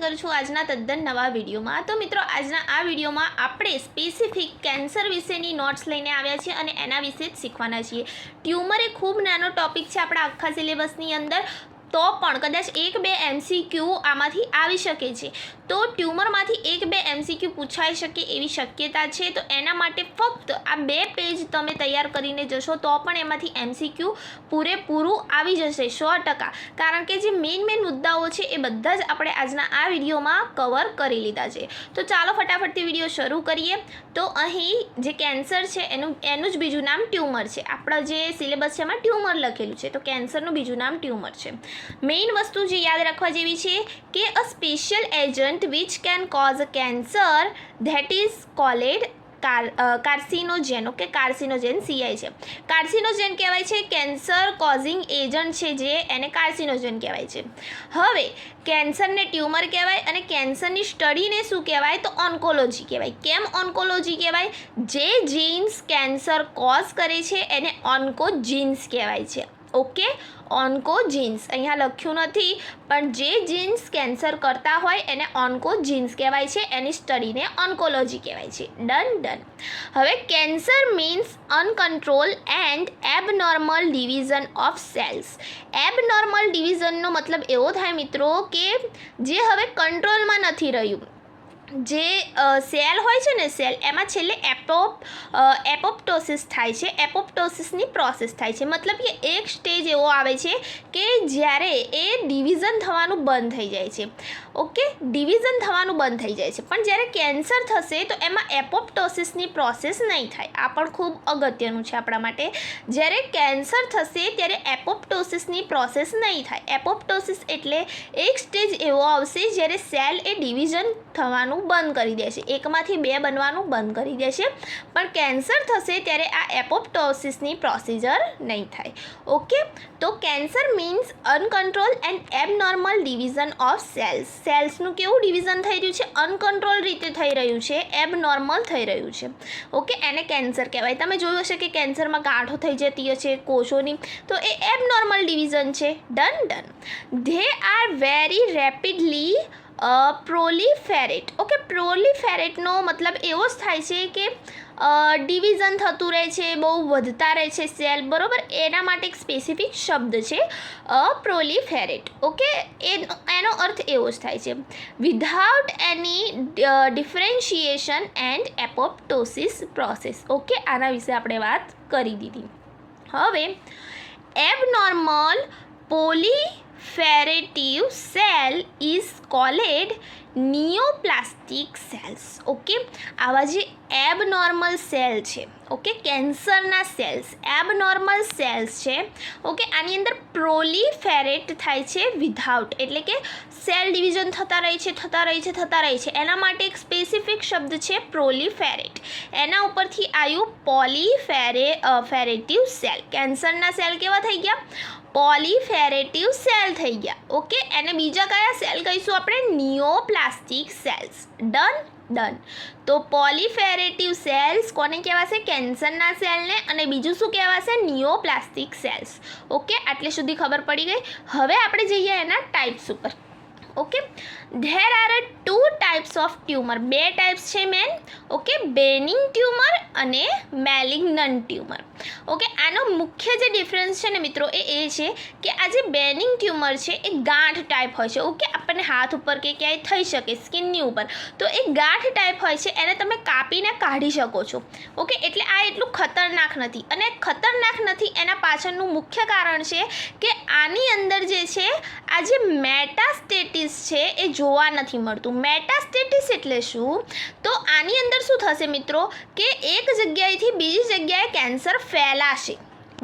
કરું છું આજના તદ્દન નવા વિડીયોમાં। તો મિત્રો આજના આ વિડીયોમાં આપણે સ્પેસિફિક કેન્સર વિશેની નોટ્સ લઈને આવ્યા છીએ અને એના વિશે જ શીખવાના છીએ। ટ્યુમર એ ખૂબ નાનો ટોપિક છે આપણા આખા સિલેબસની અંદર, તો પણ કદાચ 1-2 MCQ આમાંથી આવી શકે છે। તો ટ્યુમરમાંથી 1-2 MCQ પૂછાઈ શકે એવી શક્યતા છે। તો એના માટે ફક્ત આ 2 પેજ તમે તૈયાર કરીને જશો તો પણ એમાંથી MCQ પૂરેપૂરું આવી જશે 100%, કારણ કે જે મેઇન મુદ્દાઓ છે એ બધા જ આપણે આજના આ વિડીયોમાં કવર કરી લીધા છે। તો ચાલો ફટાફટથી વિડીયો શરૂ કરીએ। તો અહીં જે કેન્સર છે એનું જ બીજું નામ ટ્યુમર છે। આપણા જે સિલેબસ છે એમાં ટ્યુમર લખેલું છે, તો કેન્સરનું બીજું નામ ટ્યુમર છે। મેઇન વસ્તુ જે યાદ રાખવા જેવી છે કે a special agent which can cause cancer that is called carcinogen. Okay, carcinogen CI છે, કાર્સિનોજેન કહેવાય છે। કેન્સર કોઝિંગ એજન્ટ છે જે એને કાર્સિનોજેન કહેવાય છે। હવે કેન્સરને ટ્યુમર કહેવાય અને કેન્સરની સ્ટડીને શું કહેવાય તો ઓન્કોલોજી કહેવાય। કેમ ઓન્કોલોજી કહેવાય? જે જીન્સ કેન્સર કોઝ કરે છે એને ઓન્કોજીન્સ કહેવાય છે। ઓકે, ઓન્કોજીન્સ અહીંયા લખ્યું નથી, પણ જે જીન્સ કેન્સર કરતા હોય એને ઓન્કોજીન્સ કહેવાય છે, એની સ્ટડીને ઓન્કોલોજી કહેવાય છે। ડન। હવે cancer means uncontrol and abnormal division of cells. Abnormal ડિવિઝનનો મતલબ એવો થાય મિત્રો કે જે હવે કંટ્રોલમાં નથી રહ્યું। જે સેલ હોય છે ને, સેલ એમાં છેલ્લે એપોપ્ટોસિસ થાય છે, એપોપ્ટોસિસની પ્રોસેસ થાય છે। મતલબ કે એક સ્ટેજ એવો આવે છે કે જ્યારે એ ડિવિઝન થવાનું બંધ થઈ જાય છે। ઓકે, ડિવિઝન થવાનું બંધ થઈ જાય છે, પણ જ્યારે કેન્સર થશે તો એમાં એપોપ્ટોસિસની પ્રોસેસ નહીં થાય। આ પણ ખૂબ અગત્યનું છે આપણા માટે। જ્યારે કેન્સર થશે ત્યારે એપોપ્ટોસિસની પ્રોસેસ નહીં થાય। એપોપ્ટોસિસ એટલે એક સ્ટેજ એવો આવશે જ્યારે સેલ એ ડિવિઝન થવાનું બંધ કરી દેશે, એકમાંથી 2 બનવાનું બંધ કરી દેશે, પણ કેન્સર થશે ત્યારે આ એપોપ્ટોસિસની પ્રોસિજર નહીં થાય। ઓકે, તો cancer means uncontrol and abnormal division of cells. સેલ્સનું કેવું ડિવિઝન થઈ રહ્યું છે? અનકન્ટ્રોલ રીતે થઈ રહ્યું છે, એબનોર્મલ થઈ રહ્યું છે। ઓકે, એને કેન્સર કહેવાય। તમે જોયું હશે કે કેન્સરમાં ગાંઠો થઈ જતી હશે કોષોની, તો એ એબનોર્મલ ડિવિઝન છે। Done. They are very rapidly proliferate. Okay, પ્રોલિફેરેટનો મતલબ એવો જ થાય છે કે ડિવિઝન થતું રહે છે, બહુ વધતા રહે છે સેલ, બરાબર? એના માટે એક સ્પેસિફિક શબ્દ છે પ્રોલિફેરેટ। ઓકે, એનો અર્થ એવો જ થાય છે without any differentiation and apoptosis process. Okay, આના વિશે આપણે વાત કરી દીધી। હવે abnormal proliferative cell is called neoplastic cells. Okay, આવા જે એબનોર્મલ સેલ છે, ઓકે, કેન્સરના સેલ્સ એબનોર્મલ સેલ્સ છે। ઓકે, આની અંદર પ્રોલિફેરેટ થાય છે વિધાઉટ, એટલે કે સેલ ડિવિઝન થતા રહે છે, એના માટે એક સ્પેસિફિક શબ્દ છે પ્રોલિફેરેટ। એના ઉપરથી આવ્યું પોલિફેરેટિવ સેલ। કેન્સરના સેલ કેવા થઈ ગયા? પોલિફેરેટિવ સેલ થઈ ગયા। ઓકે, એને બીજા કયા સેલ કહીશું આપણે? નિયોપ્લાસ્ટિક સેલ્સ। ડન। તો પોલિફેરેટિવ સેલ્સ કોને કહેવાશે? કેન્સરના સેલને। અને બીજું શું કહેવાશે? નિયોપ્લાસ્ટિક સેલ્સ। ઓકે, આટલે સુધી ખબર પડી ગઈ। હવે આપણે જઈએ એના ટાઈપ્સ ઉપર। Okay, there are 2 types of tumour. 2 types છે મેન। ઓકે, બેનિંગ ટ્યુમર અને મેલિગ્નન્ટ ટ્યુમર। ઓકે, આનો મુખ્ય જે ડિફરન્સ છે ને મિત્રો એ છે કે આ જે બેનિંગ ટ્યુમર છે એ ગાંઠ ટાઈપ હોય છે। ઓકે, આપણને હાથ ઉપર કે ક્યાંય થઈ શકે સ્કિનની ઉપર, તો એ ગાંઠ ટાઈપ હોય છે, એને તમે કાપીને કાઢી શકો છો। ઓકે, એટલે આ એટલું ખતરનાક નથી। અને ખતરનાક નથી એના પાછળનું મુખ્ય કારણ છે કે આની અંદર જે છે આ જે મેટાસ્ટેટિસ છે એ જોવા નથી મળતું। મેટાસ્ટેટિસ એટલે શું? તો આની અંદર શું થશે મિત્રો કે એક જગ્યાએથી બીજી જગ્યાએ કેન્સર ફેલાશે,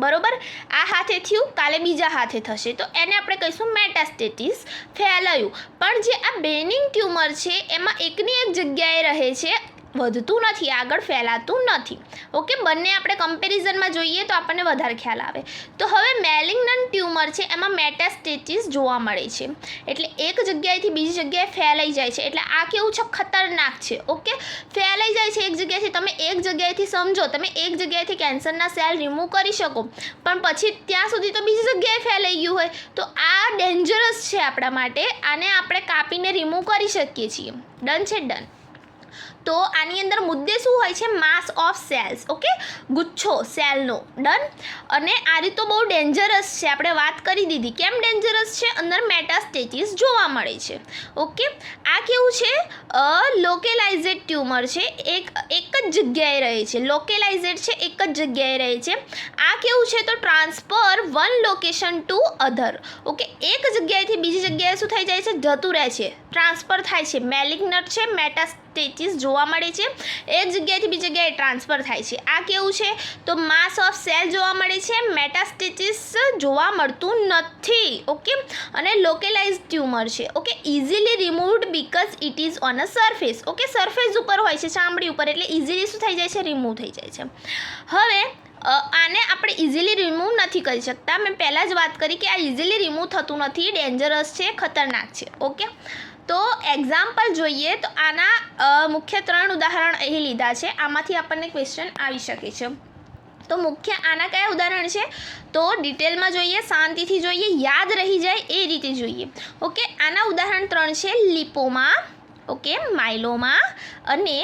બરોબર? આ હાથે થયું, કાલે બીજા હાથે થશે, તો એને આપણે કહીશું મેટાસ્ટેટિસ, ફેલાયું। પણ જે આ બેનિંગ ટ્યુમર છે એમાં એકની એક જગ્યાએ રહે છે, વધતું નથી, આગળ ફેલાતું નથી. ઓકે, બંને આપણે કમ્પેરિઝનમાં જોઈએ તો આપણને વધારે ખ્યાલ આવે. તો હવે મેલિગ્નન્ટ ટ્યુમર છે એમાં મેટાસ્ટેસિસ જોવા મળે છે, એટલે એક જગ્યાએથી બીજી જગ્યાએ ફેલાઈ જાય છે. એટલે આ કેવું છે, ખતરનાક છે. ઓકે, ફેલાઈ જાય છે એક જગ્યાએથી. તમે એક જગ્યાએથી સમજો, તમે એક જગ્યાએથી કેન્સરના સેલ રિમૂવ કરી શકો, પણ પછી ત્યાં સુધી તો બીજી જગ્યાએ ફેલાઈ ગયું હોય, તો આ ડેન્જરસ છે આપણા માટે. આને આપણે કાપીને રિમૂવ કરી શકીએ છીએ. ડન છે, ડન. તો આની અંદર મુદ્દે શું હોય છે, માસ ઓફ સેલ્સ. ઓકે, ગુચ્છો સેલનો. ડન. અને આ રીત તો બહુ ડેન્જરસ છે, આપણે વાત કરી દીધી. કેમ ડેન્જરસ છે, અંદર મેટાસ્ટેસિસ જોવા મળે છે. ઓકે, આ કેવું છે, લોકેલાઇઝેડ ટ્યુમર છે, એક જ જગ્યાએ રહે છે. લોકેલાઇઝેડ છે, એક જ જગ્યાએ રહે છે. આ કેવું છે, તો transfer one location to other. Okay, એક જગ્યાએથી બીજી જગ્યાએ શું થઈ જાય છે, જતું રહે છે, ટ્રાન્સફર થાય છે. મેલિગ્નન્ટ છે, મેટાસ્ટેસિસ જોવા મળે છે, એક જગ્યાએથી બીજી જગ્યાએ ટ્રાન્સફર થાય છે. આ કેવું છે, તો માસ ઓફ સેલ જોવા મળે છે, મેટાસ્ટેસિસ જોવા મળતું નથી. ઓકે, અને લોકેલાઇઝડ ટ્યુમર છે. Okay, easily removed because it is on a surface. Okay, surface ઉપર હોય છે, ચામડી ઉપર, એટલે ઇઝીલી શું થઈ જાય છે, રિમૂવ થઈ જાય છે. હવે આને આપણે ઇઝીલી રિમૂવ નથી કરી શકતા. મેં પહેલાં જ વાત કરી કે આ ઇઝીલી રિમૂવ થતું નથી, ડેન્જરસ છે, ખતરનાક છે. ઓકે, તો એક્ઝામ્પલ જોઈએ તો આના મુખ્ય 3 ઉદાહરણ અહીં લીધા છે. આમાંથી આપણને ક્વેશ્ચન આવી શકે છે. તો મુખ્ય આના કયા ઉદાહરણ છે, તો ડિટેલમાં જોઈએ, શાંતિથી જોઈએ, યાદ રહી જાય એ રીતે જોઈએ. ઓકે, આના ઉદાહરણ 3 છે, લિપોમા, ઓકે, માયલોમા અને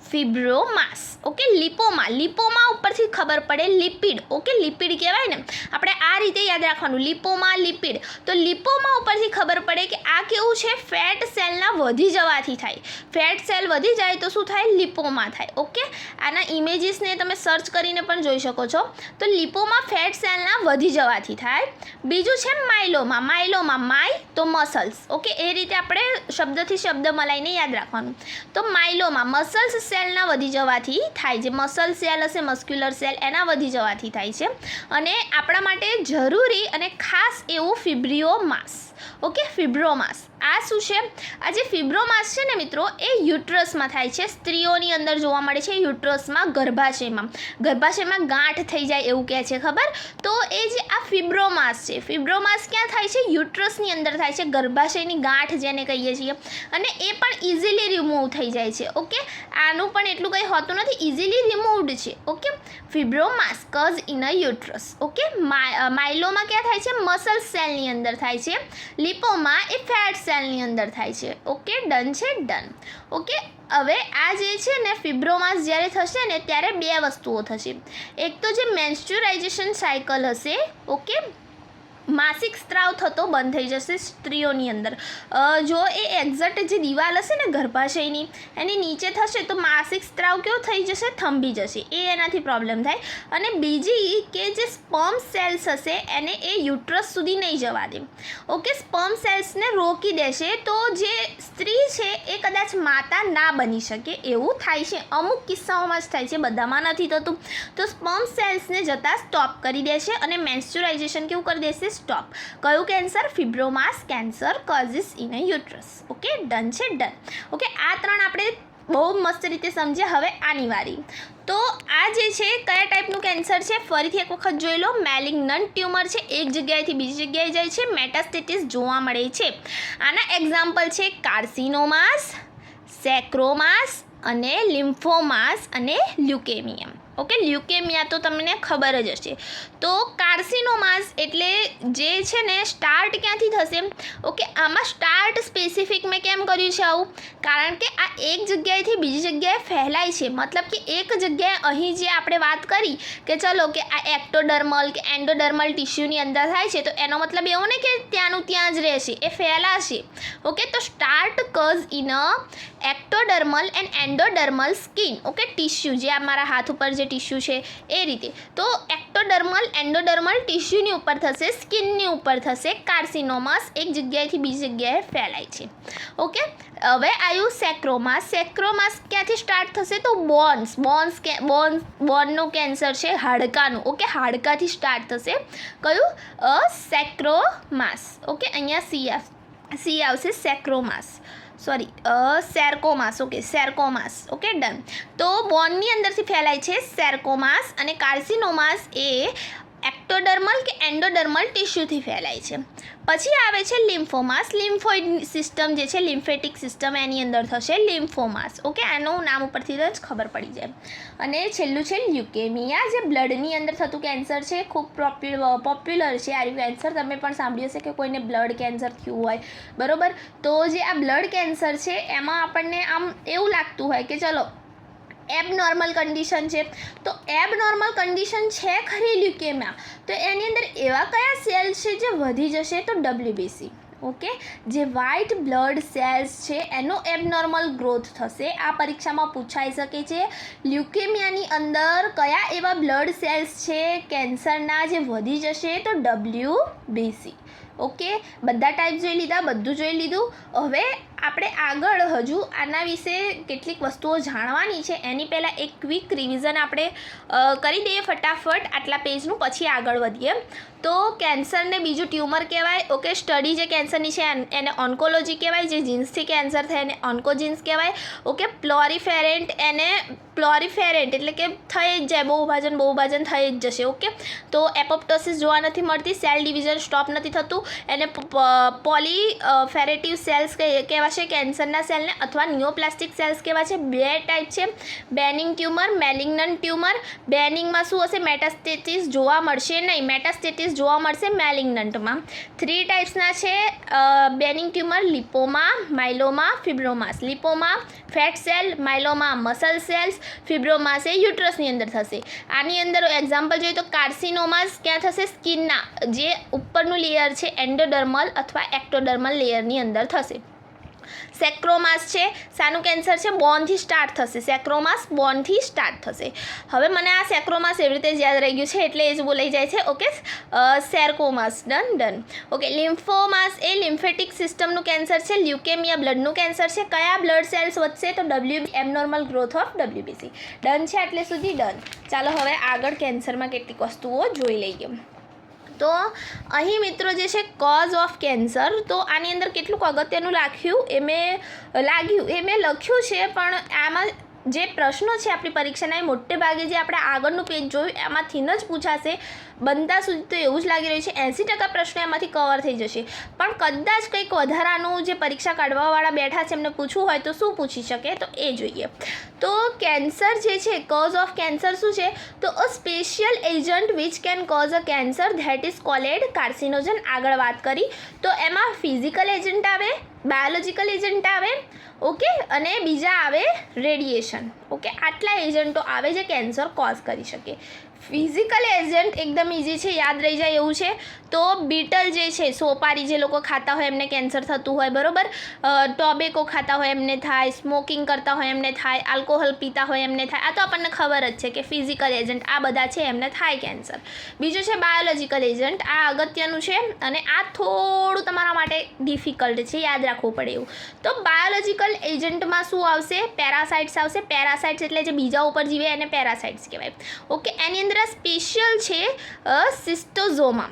ફિબ્રોમાસ. ઓકે, લિપોમા ઉપરથી ખબર પડે, લિપિડ. ઓકે, લિપિડ કહેવાય ને, આપણે આ રીતે યાદ રાખવાનું, લિપોમા, લિપિડ. તો લિપોમા ઉપરથી ખબર પડે કે આ કેવું છે, ફેટ સેલના વધી જવાથી થાય. ફેટ સેલ વધી જાય તો શું થાય, લિપોમા થાય. ઓકે, આના ઇમેજીસને તમે સર્ચ કરીને પણ જોઈ શકો છો. તો લિપોમા ફેટ સેલના વધી જવાથી થાય. બીજું છે માયલોમા, માય તો મસલ્સ. ઓકે, એ રીતે આપણે શબ્દથી શબ્દ મલાઈને યાદ રાખવાનું. તો માયલોમા મસલ્સ સેલના વધી જવાથી થાય છે. મસલ સેલ હશે, મસ્ક્યુલર સેલ, એના વધી જવાથી થાય છે. અને આપણા માટે જરૂરી અને ખાસ એવું ફિબ્રિયોમાસ. ઓકે, ફિબ્રોમાસ. આ શું છે, આ જે ફિબ્રોમાસ છે ને મિત્રો, એ યુટ્રસમાં થાય છે. સ્ત્રીઓની અંદર જોવા મળે છે, યુટ્રસમાં, ગર્ભાશયમાં ગાંઠ થઈ જાય એવું કહે છે, ખબર? તો એ જે આ ફિબ્રોમાસ છે, ફિબ્રોમાસ ક્યાં થાય છે, યુટ્રસની અંદર થાય છે, ગર્ભાશયની ગાંઠ જેને કહીએ છીએ. અને એ પણ ઇઝીલી રિમૂવ થઈ જાય છે. ઓકે, આનું પણ એટલું કંઈ હોતું નથી, ઇઝીલી રિમૂવડ છે. Okay, fibromas cause in a uterus. Okay, myeloma ક્યાં થાય છે, મસલ સેલની અંદર થાય છે. લિપોમા એ ફેટ સેલની અંદર થાય છે. ઓકે, ડન છે, ડન. ઓકે, હવે આ જે છે ને ફિબ્રોમાસ જ્યારે થશે ને ત્યારે 2 વસ્તુઓ થશે. એક તો જે મેન્સ્ચ્યુરાઇઝેશન સાયકલ હશે, ઓકે, માસિક સ્ત્રાવ થતો બંધ થઈ જશે સ્ત્રીઓની અંદર. જો એ એક્ઝેક્ટ જે દિવાલ હશે ને ગર્ભાશયની, એની નીચે થશે તો માસિક સ્ત્રાવ કેવો થઈ જશે, થંભી જશે. એ એનાથી પ્રોબ્લેમ થાય. અને બીજી કે જે સ્પર્મ સેલ્સ હશે એને એ યુટ્રસ સુધી નહીં જવા દે. ઓકે, સ્પર્મ સેલ્સને રોકી દેશે, તો જે સ્ત્રી છે એ કદાચ માતા ના બની શકે એવું થાય છે. અમુક કિસ્સાઓમાં જ થાય છે, બધામાં નથી થતું. તો સ્પર્મ સેલ્સને જતાં સ્ટોપ કરી દેશે અને મેન્સ્ચ્યુરાઇઝેશન કેવું કરી દેશે, સ્ટોપ. કયું cancer, fibromas cancer causes in a uterus. Okay, done છે, ડન. ઓકે, આ 3 આપણે બહુ મસ્ત રીતે સમજ્યા. હવે આની વારી. તો આ જે છે કયા ટાઈપનું કેન્સર છે, ફરીથી એક વખત જોઈ લો. મેલિગ્નન્ટ ટ્યુમર છે, એક જગ્યાએથી બીજી જગ્યાએ જાય છે, મેટાસ્ટેસિસ જોવા મળે છે. આના એક્ઝામ્પલ છે કાર્સિનોમાસ, સેક્રોમાસ અને લિમ્ફોમાસ અને લ્યુકેમિયમ. ઓકે, લ્યુકેમિયા તો તમને ખબર જ હશે. તો કાર્સિનોમાસ એટલે જે છે ને સ્ટાર્ટ ક્યાંથી થશે. ઓકે, આમાં સ્ટાર્ટ સ્પેસિફિક મેં કેમ કર્યું છે આવું, કારણ કે આ એક જગ્યાએથી બીજી જગ્યાએ ફેલાય છે. મતલબ કે એક જગ્યાએ અહીં જે આપણે વાત કરી કે ચલો કે આ એક્ટોડર્મલ કે એન્ડોડર્મલ ટિશ્યુની અંદર થાય છે, તો એનો મતલબ એવો નહીં કે ત્યાંનું ત્યાં જ રહેશે, એ ફેલાશે. ઓકે, તો start cause in a ectodermal and endodermal skin. Okay, tissue જે અમારા હાથ ઉપર જે ટિશ્યુ છે એ રીતે. તો એક્ટોડર્મલ એન્ડોડર્મલ ટિશ્યુની ઉપર થશે, સ્કિનની ઉપર થશે. કાર્સિનોમાસ એક જગ્યાએથી બીજી જગ્યાએ ફેલાય છે. ઓકે, હવે આવ્યું સેક્રોમાસ. સેક્રોમાસ ક્યાંથી સ્ટાર્ટ થશે, તો બોનનું કેન્સર છે, હાડકાનું. ઓકે, હાડકાથી સ્ટાર્ટ થશે. કયું, સેક્રોમાસ. ઓકે, અહીંયા સી આવશે, sarcomas. Sarcomas. Okay, sarcomas. Okay, done. તો બોનની અંદરથી ફેલાય છે સેરકોમાસ, અને કાર્સિનોમાસ એ એક્ટોડર્મલ કે એન્ડોડર્મલ ટિશ્યુથી ફેલાય છે. પછી આવે છે લિમ્ફોમાસ. લિમ્ફોઇડ સિસ્ટમ જે છે, લિમ્ફેટિક સિસ્ટમ, એની અંદર થશે લિમ્ફોમાસ. ઓકે, આનું નામ ઉપરથી જ ખબર પડી જાય. અને છેલ્લું છે લ્યુકેમિયા, જે બ્લડની અંદર થતું કેન્સર છે. ખૂબ પોપ્યુલર છે આ કેન્સર. તમે પણ સાંભળ્યું હશે કે કોઈને બ્લડ કેન્સર થયું હોય, બરાબર. તો જે આ બ્લડ કેન્સર છે એમાં આપણને આમ એવું લાગતું હોય કે ચલો એબનોર્મલ કન્ડિશન છે. તો એબનોર્મલ કન્ડિશન છે ખરી લ્યુકેમિયા, તો એની અંદર એવા કયા સેલ છે જે વધી જશે? તો WBC. ઓકે, જે વ્હાઇટ બ્લડ સેલ્સ છે એનો એબનોર્મલ ગ્રોથ થશે. આ પરીક્ષામાં પૂછાઈ શકે છે. લ્યુકેમિયાની અંદર કયા એવા બ્લડ સેલ્સ છે કેન્સરના જે વધી જશે? તો WBC. ઓકે, બધા ટાઈપ જોઈ લીધા, બધું જોઈ લીધું. હવે આપણે આગળ હજુ આના વિશે કેટલીક વસ્તુઓ જાણવાની છે. એની પહેલાં એક ક્વિક રિવિઝન આપણે કરી દઈએ ફટાફટ આટલા પેજનું, પછી આગળ વધીએ. તો કેન્સરને બીજું ટ્યુમર કહેવાય. ઓકે, સ્ટડી જે કેન્સરની છે એને ઓન્કોલોજી કહેવાય. જે જીન્સથી કેન્સર થાય એને ઓન્કોજીન્સ કહેવાય. ઓકે, પ્લોરીફેરેન્ટ એને પ્લોરીફેરેન્ટ એટલે કે થઈ જ જાય, બહુભાજન થઈ જ જશે. ઓકે, તો એપોપ્ટોસિસ જોવા નથી મળતી, સેલ ડિવિઝન સ્ટોપ નથી થતું, એને પોલીફેરેટિવ સેલ્સ કહેવાશે કેન્સરના સેલને, અથવા નિયોપ્લાસ્ટિક સેલ્સ કહેવાશે. બે ટાઈપ છે, બેનિંગ ટ્યુમર, મેલિગ્નન્ટ ટ્યુમર. બેનિંગમાં શું હશે? મેટાસ્ટેટિસ જોવા મળશે નહીં, મેટાસ્ટેટિસ જોવા મળશે મેલિગ્નન્ટમાં. 3 ટાઈપ્સના છે benign tumour: lipoma, myeloma, fibromas. Lipoma fat cell, myeloma muscle cells, fibromas એ યુટ્રસની અંદર થશે. આની અંદર એક્ઝામ્પલ જોઈએ તો કાર્સિનોમાસ ક્યાં થશે? સ્કિનના જે ઉપરનું લેયર છે એન્ડોડર્મલ અથવા એક્ટોડર્મલ લેયરની અંદર થશે. સેક્રોમાસ છે, શાનું કેન્સર છે? બોનથી સ્ટાર્ટ થશે. સેક્રોમાસ બોનથી સ્ટાર્ટ થશે. હવે મને આ સેક્રોમાસ એવી રીતે જ યાદ રહી ગયું છે એટલે એ જ બોલાઈ જાય છે. ઓકે, સેરકોમાસ. ડન. ઓકે, લિમ્ફોમાસ એ લિમ્ફેટિક સિસ્ટમનું કેન્સર છે. લ્યુકેમિયા બ્લડનું કેન્સર છે. કયા બ્લડ સેલ્સ વધશે? તો abnormal growth of WBC. Done છે આટલે સુધી? ડન. ચાલો હવે આગળ કેન્સરમાં કેટલીક વસ્તુઓ જોઈ લઈએ. તો અહીં મિત્રો જે છે કોઝ ઓફ કેન્સર, તો આની અંદર કેટલુંક અગત્યનું લાગ્યું એ મેં લખ્યું છે, પણ આમાં જે પ્રશ્નો છે આપણી પરીક્ષાના એ મોટે ભાગે જે આપણે આગળનું પેજ જોયું એમાંથી જ પૂછાશે. બનતા સુધી તો એવું જ લાગી રહ્યું છે 80% પ્રશ્નો એમાંથી કવર થઈ જશે. પણ કદાચ કંઈક વધારાનું જે પરીક્ષા કાઢવાવાળા બેઠા છે એમને પૂછવું હોય તો શું પૂછી શકે? તો એ જોઈએ. તો કેન્સર જે છે, કોઝ ઓફ કેન્સર શું છે? તો a special agent which can cause a cancer that is called carcinogen. આગળ વાત કરી તો એમાં ફિઝિકલ એજન્ટ આવે, બાયોલોજિકલ એજન્ટ આવે, ઓકે, અને બીજા આવે રેડિયેશન. ઓકે, આટલા એજન્ટો આવે જે કેન્સર કોઝ કરી શકે. ફિઝિકલ એજન્ટ એકદમ ઇઝી છે, યાદ રહી જાય એવું છે. તો બીટલ જે છે, સોપારી જે લોકો ખાતા હોય એમને કેન્સર થતું હોય, બરાબર. ટોબેકો ખાતા હોય એમને થાય, સ્મોકિંગ કરતા હોય એમને થાય, આલ્કોહોલ પીતા હોય એમને થાય. આ તો આપણને ખબર જ છે કે ફિઝિકલ એજન્ટ આ બધા છે એમને થાય કેન્સર. બીજું છે બાયોલોજિકલ એજન્ટ. આ અગત્યનું છે અને આ થોડું તમારા માટે ડિફિકલ્ટ છે, યાદ રાખવું પડે એવું. તો બાયોલોજિકલ એજન્ટમાં શું આવશે? પેરાસાઇટ્સ આવશે. પેરાસાઇટ્સ એટલે જે બીજા ઉપર જીવે એને પેરાસાઇટ્સ કહેવાય. ઓકે, એની અંદર આ સ્પેશિયલ છે સિસ્ટોઝોમા.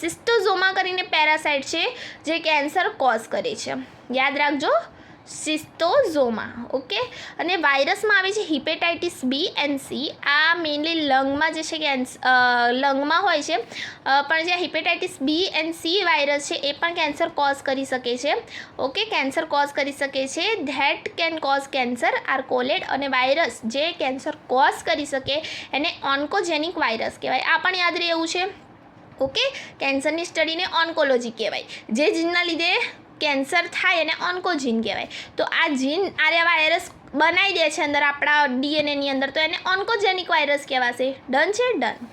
સિસ્ટોઝોમા કરીને પેરાસાઇટ છે જે કેન્સર કોઝ કરે છે. યાદ રાખજો, સિસ્ટોઝોમા. ઓકે, અને વાયરસમાં આવે છે હિપેટાઇટિસ B and C. આ મેઇનલી લંગમાં જે છે લંગમાં હોય છે, પણ જે hepatitis B and C virus છે એ પણ કેન્સર કોઝ કરી શકે છે. ઓકે, કેન્સર કોઝ કરી શકે છે. That can cause cancer are called. અને વાયરસ જે કેન્સર કોઝ કરી શકે એને ઓન્કોજેનિક વાયરસ કહેવાય. આ પણ યાદ રહે એવું છે. ઓકે, કેન્સરની સ્ટડીને ઓન્કોલોજી કહેવાય. જે જીનના લીધે કેન્સર થાય એને ઓન્કોજીન કહેવાય. તો આ જીન આર્યા વાયરસ બનાવી દે છે અંદર આપણા DNAની અંદર, તો એને ઓન્કોજેનિક વાયરસ કહેવાશે. ડન છે? ડન.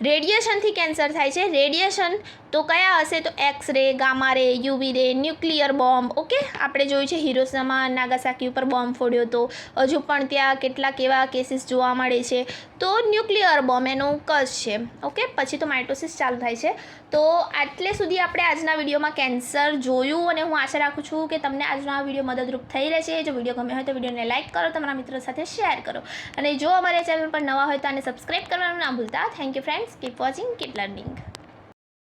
રેડિયેશનથી કેન્સર થાય છે. રેડિયેશન તો કયા હશે? તો એક્સરે, ગામા રે, UV રે, ન્યુક્લિયર બોમ્બ. ઓકે, આપણે જોયું છે હિરોશિમા નાગાસાકી ઉપર બોમ્બ ફોડ્યો તો, હજુ પણ ત્યાં કેટલાક એવા કેસીસ જોવા મળે છે. તો ન્યુક્લિયર બોમ્બ એનું કઝ છે. ઓકે, પછી તો માઇટોસિસ ચાલુ થાય છે. તો આટલે સુધી આપણે આજના વિડીયોમાં કેન્સર જોયું, અને હું આશા રાખું છું કે તમને આજનો આ વિડીયો મદદરૂપ થઈ રહેશે. જો વિડીયો ગમે હોય તો વિડીયોને લાઇક કરો, તમારા મિત્રો સાથે શેર કરો, અને જો અમારા ચેનલ પર નવા હોય તો આને સબસ્ક્રાઈબ કરવાનું ના ભૂલતા. Thank you friends. Keep watching, keep learning.